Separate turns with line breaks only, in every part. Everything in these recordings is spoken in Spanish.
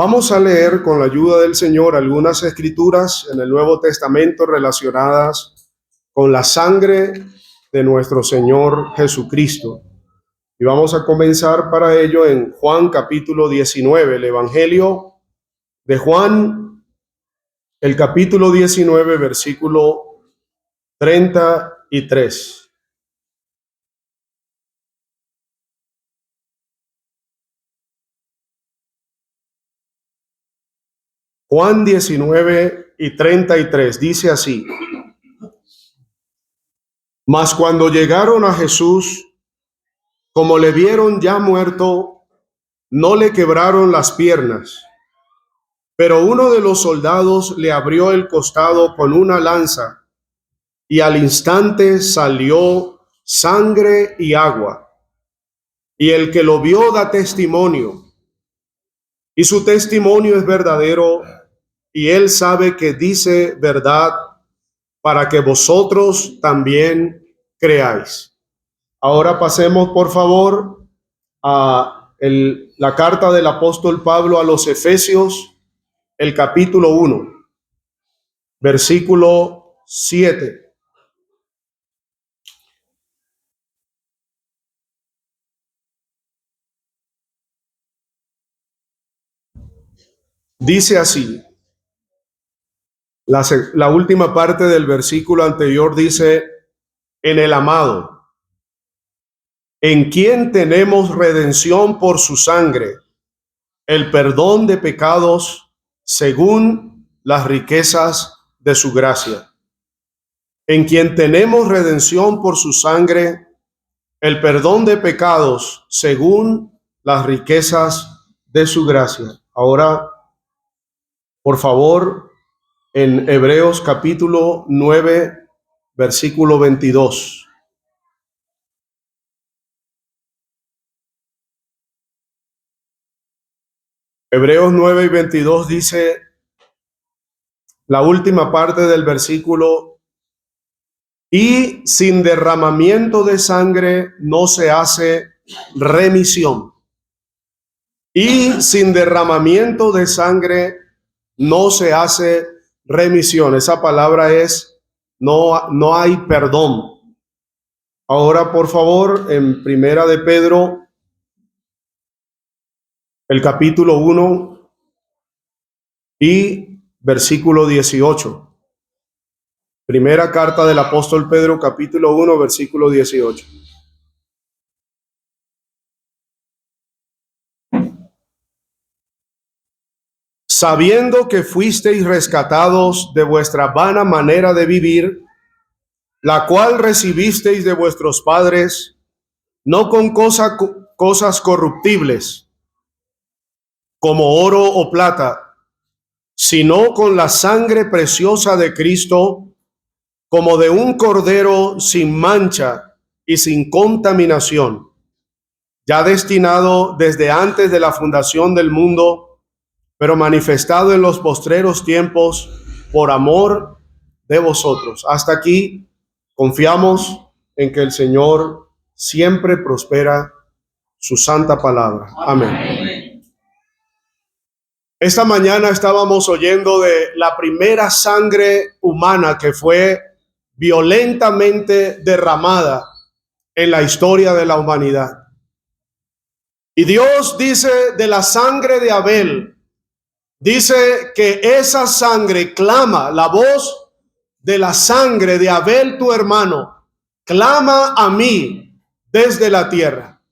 Vamos a leer con la ayuda del Señor algunas escrituras en el Nuevo Testamento relacionadas con la sangre de nuestro Señor Jesucristo. Y vamos a comenzar para ello en Juan capítulo 19, el Evangelio de Juan, el capítulo 19, versículo 33. Juan 19 y 33 dice así: Mas cuando llegaron a Jesús, como le vieron ya muerto, no le quebraron las piernas, pero uno de los soldados le abrió el costado con una lanza, y al instante salió sangre y agua. Y el que lo vio da testimonio, y su testimonio es verdadero, y él sabe que dice verdad, para que vosotros también creáis. Ahora pasemos, por favor, a la carta del apóstol Pablo a los Efesios, el capítulo 1, versículo 7. Dice así, la última parte del versículo anterior dice: en el amado, en quien tenemos redención por su sangre, el perdón de pecados según las riquezas de su gracia. En quien tenemos redención por su sangre, el perdón de pecados según las riquezas de su gracia. Ahora, por favor, en Hebreos capítulo 9, versículo 22. Hebreos 9 y 22 dice la última parte del versículo: y sin derramamiento de sangre no se hace remisión. Y sin derramamiento de sangre no se hace remisión. Esa palabra es no hay perdón. Ahora, por favor, en Primera de Pedro, el capítulo 1 y versículo 18. Primera carta del apóstol Pedro, capítulo 1, versículo 18. Sabiendo que fuisteis rescatados de vuestra vana manera de vivir, la cual recibisteis de vuestros padres, no con cosas corruptibles, como oro o plata, sino con la sangre preciosa de Cristo, como de un cordero sin mancha y sin contaminación, ya destinado desde antes de la fundación del mundo, pero manifestado en los postreros tiempos por amor de vosotros. Hasta aquí confiamos en que el Señor siempre prospera su santa palabra. Amén. Esta mañana estábamos oyendo de la primera sangre humana que fue violentamente derramada en la historia de la humanidad. Y Dios dice de la sangre de Abel, dice que esa sangre clama, la voz de la sangre de Abel, tu hermano, clama a mí desde la tierra.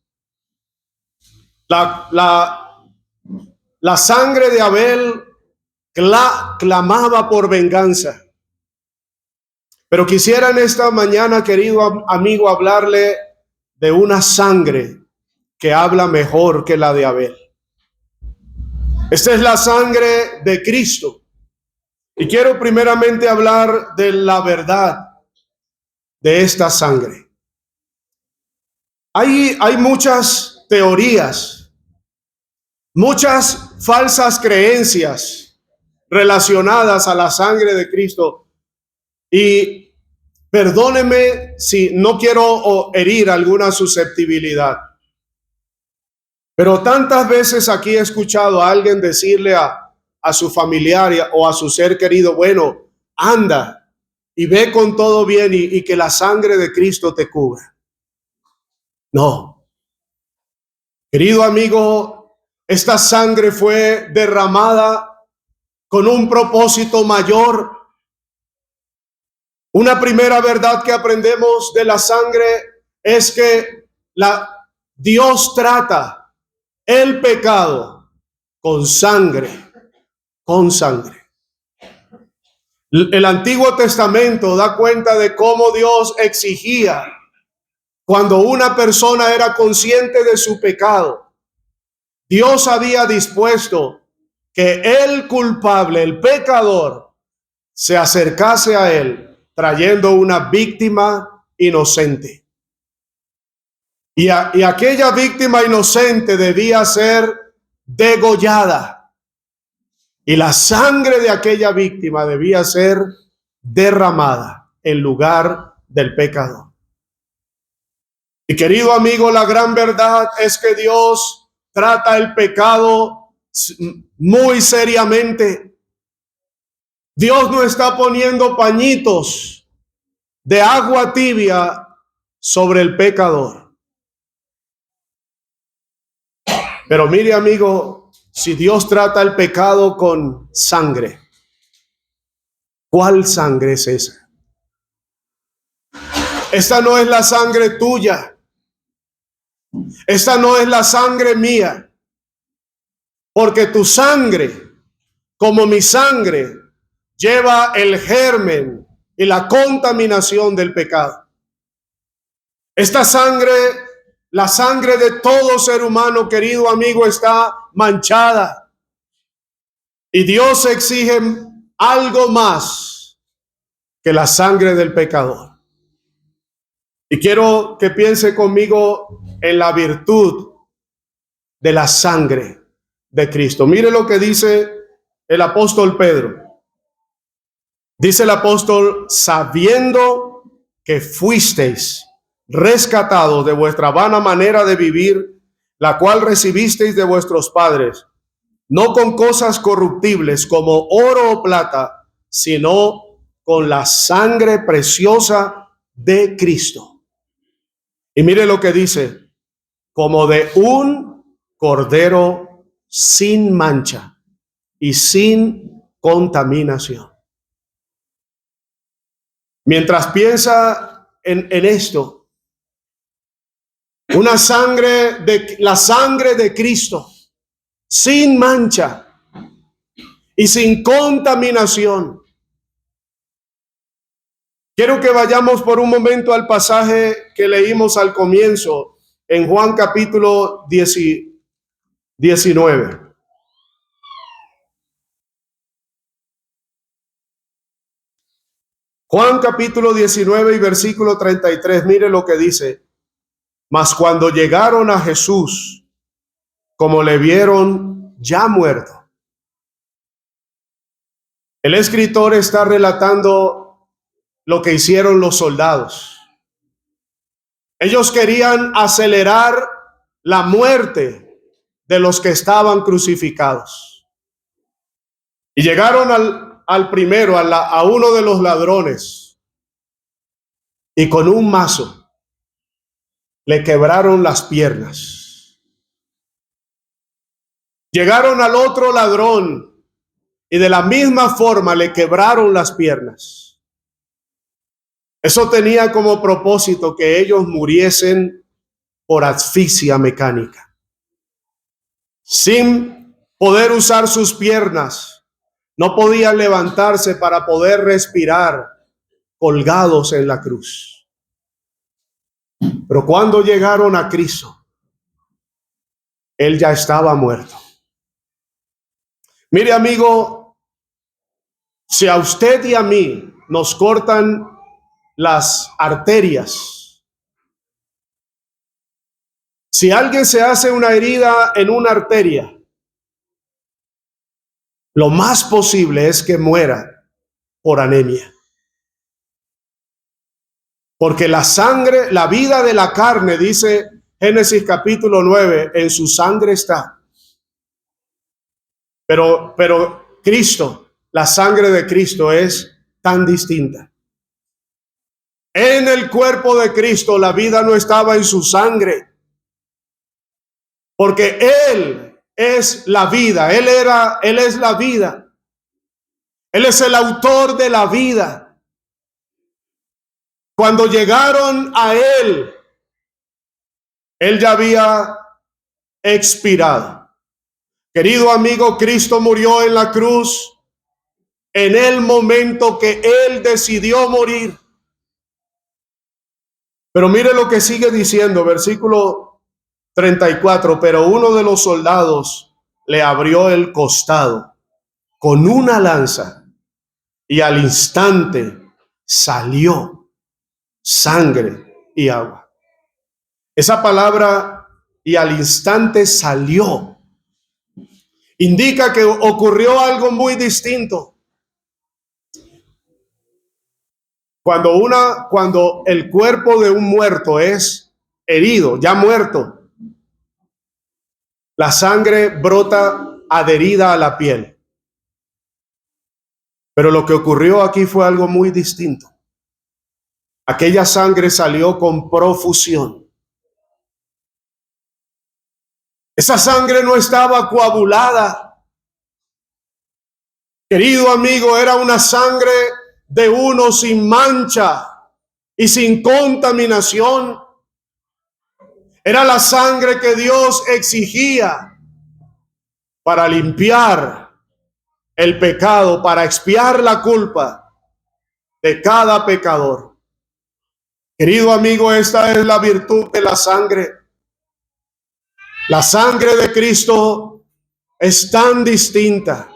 La sangre de Abel clamaba por venganza. Pero quisiera en esta mañana, querido amigo, hablarle de una sangre que habla mejor que la de Abel. Esta es la sangre de Cristo. Y quiero primeramente hablar de la verdad de esta sangre. Hay muchas teorías, muchas falsas creencias relacionadas a la sangre de Cristo. Y perdóneme si no quiero herir alguna susceptibilidad, Pero tantas veces aquí he escuchado a alguien decirle a su familiar o a su ser querido, bueno, anda y ve con todo bien y que la sangre de Cristo te cubra. No, querido amigo, esta sangre fue derramada con un propósito mayor. Una primera verdad que aprendemos de la sangre es que Dios trata el pecado con sangre, con sangre. El Antiguo Testamento da cuenta de cómo Dios exigía cuando una persona era consciente de su pecado. Dios había dispuesto que el culpable, el pecador, se acercase a él trayendo una víctima inocente. Y aquella víctima inocente debía ser degollada. Y la sangre de aquella víctima debía ser derramada en lugar del pecador. Y querido amigo, la gran verdad es que Dios trata el pecado muy seriamente. Dios no está poniendo pañitos de agua tibia sobre el pecador. Pero mire, amigo, si Dios trata el pecado con sangre, ¿cuál sangre es esa? Esta no es la sangre tuya. Esta no es la sangre mía. Porque tu sangre, como mi sangre, lleva el germen y la contaminación del pecado. Esta sangre, la sangre de todo ser humano, querido amigo, está manchada. Y Dios exige algo más que la sangre del pecador. Y quiero que piense conmigo en la virtud de la sangre de Cristo. Mire lo que dice el apóstol Pedro. Dice el apóstol, sabiendo que fuisteis rescatados de vuestra vana manera de vivir, la cual recibisteis de vuestros padres, no con cosas corruptibles como oro o plata, sino con la sangre preciosa de Cristo. Y mire lo que dice, como de un cordero sin mancha y sin contaminación. Mientras piensa en esto, la sangre de Cristo, sin mancha y sin contaminación. Quiero que vayamos por un momento al pasaje que leímos al comienzo en Juan capítulo 19. Juan capítulo 19 y versículo 33, mire lo que dice. Mas cuando llegaron a Jesús, como le vieron ya muerto. El escritor está relatando lo que hicieron los soldados. Ellos querían acelerar la muerte de los que estaban crucificados. Y llegaron al primero, a uno de los ladrones, y con un mazo le quebraron las piernas. Llegaron al otro ladrón y de la misma forma le quebraron las piernas. Eso tenía como propósito que ellos muriesen por asfixia mecánica. Sin poder usar sus piernas, no podían levantarse para poder respirar, colgados en la cruz. Pero cuando llegaron a Cristo, Él ya estaba muerto. Mire, amigo, si a usted y a mí nos cortan las arterias, si alguien se hace una herida en una arteria, lo más posible es que muera por anemia. Porque la sangre, la vida de la carne, dice Génesis capítulo 9, en su sangre está. Pero Cristo, la sangre de Cristo es tan distinta. En el cuerpo de Cristo la vida no estaba en su sangre, porque Él es la vida, Él es la vida. Él es el autor de la vida. Cuando llegaron a Él, Él ya había expirado. Querido amigo, Cristo murió en la cruz en el momento que Él decidió morir. Pero mire lo que sigue diciendo, versículo 34. Pero uno de los soldados le abrió el costado con una lanza y al instante salió sangre y agua. Esa palabra "y al instante salió" indica que ocurrió algo muy distinto. Cuando el cuerpo de un muerto es herido, ya muerto, la sangre brota adherida a la piel. Pero lo que ocurrió aquí fue algo muy distinto. Aquella sangre salió con profusión. Esa sangre no estaba coagulada. Querido amigo, era una sangre de uno sin mancha y sin contaminación. Era la sangre que Dios exigía para limpiar el pecado, para expiar la culpa de cada pecador. Querido amigo, esta es la virtud de la sangre. La sangre de Cristo es tan distinta,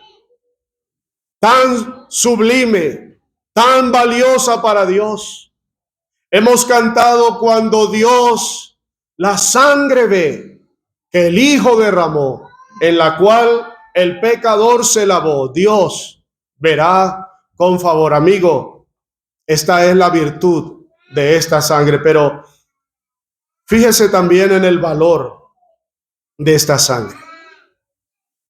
tan sublime, tan valiosa para Dios. Hemos cantado: cuando Dios la sangre ve que el Hijo derramó, en la cual el pecador se lavó, Dios verá con favor. Amigo, esta es la virtud de esta sangre. Pero fíjese también en el valor de esta sangre.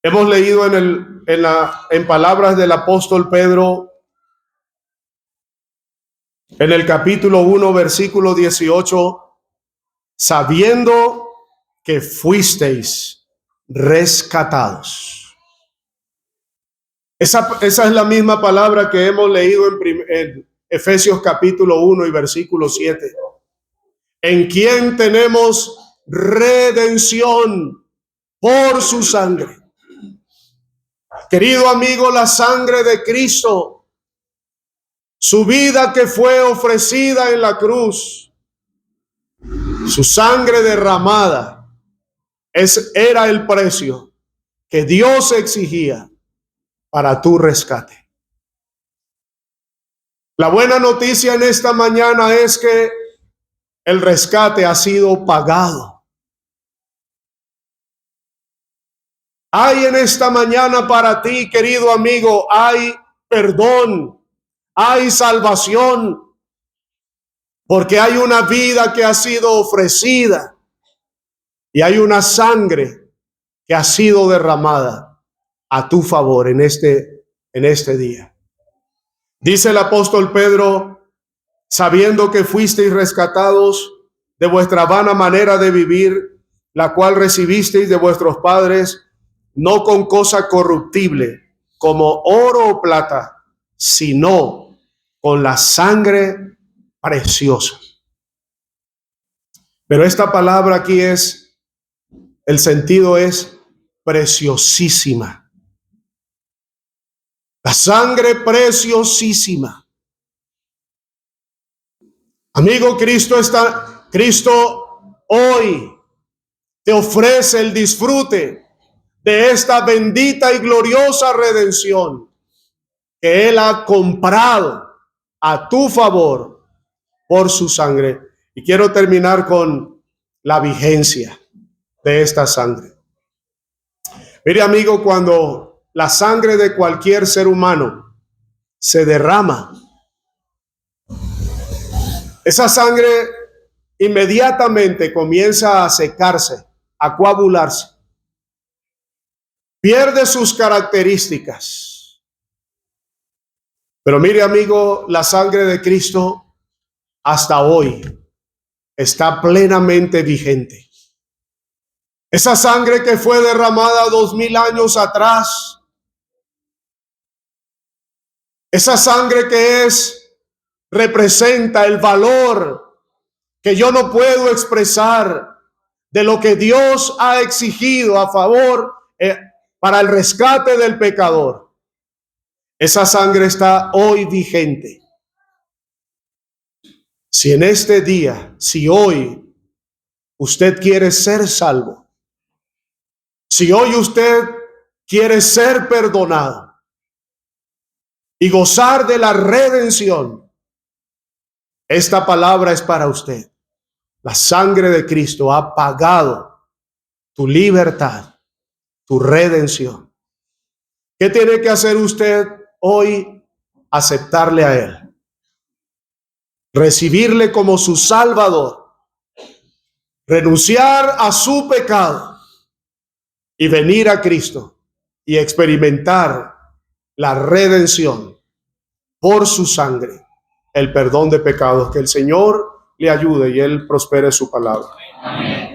Hemos leído en palabras del apóstol Pedro, en el capítulo 1, versículo 18, sabiendo que fuisteis rescatados. Esa es la misma palabra que hemos leído en Efesios capítulo 1 y versículo 7. En quien tenemos redención por su sangre. Querido amigo, la sangre de Cristo, su vida que fue ofrecida en la cruz, su sangre derramada, era el precio que Dios exigía para tu rescate. La buena noticia en esta mañana es que el rescate ha sido pagado. Hay en esta mañana para ti, querido amigo, hay perdón, hay salvación, porque hay una vida que ha sido ofrecida y hay una sangre que ha sido derramada a tu favor en este día. Dice el apóstol Pedro: sabiendo que fuisteis rescatados de vuestra vana manera de vivir, la cual recibisteis de vuestros padres, no con cosa corruptible, como oro o plata, sino con la sangre preciosa. Pero esta palabra aquí el sentido es preciosísima. La sangre preciosísima. Amigo, Cristo hoy te ofrece el disfrute de esta bendita y gloriosa redención que Él ha comprado a tu favor por su sangre. Y quiero terminar con la vigencia de esta sangre. Mire, amigo, cuando la sangre de cualquier ser humano se derrama, esa sangre inmediatamente comienza a secarse, a coagularse. Pierde sus características. Pero mire, amigo, la sangre de Cristo hasta hoy está plenamente vigente. Esa sangre que fue derramada 2000 años atrás, esa sangre que representa el valor que yo no puedo expresar de lo que Dios ha exigido a favor para el rescate del pecador. Esa sangre está hoy vigente. Si en este día, si hoy usted quiere ser salvo, si hoy usted quiere ser perdonado y gozar de la redención, esta palabra es para usted. La sangre de Cristo ha pagado tu libertad, tu redención. ¿Qué tiene que hacer usted hoy? Aceptarle a Él, recibirle como su Salvador, renunciar a su pecado y venir a Cristo y experimentar la redención por su sangre, el perdón de pecados. Que el Señor le ayude y Él prospere su palabra. Amén.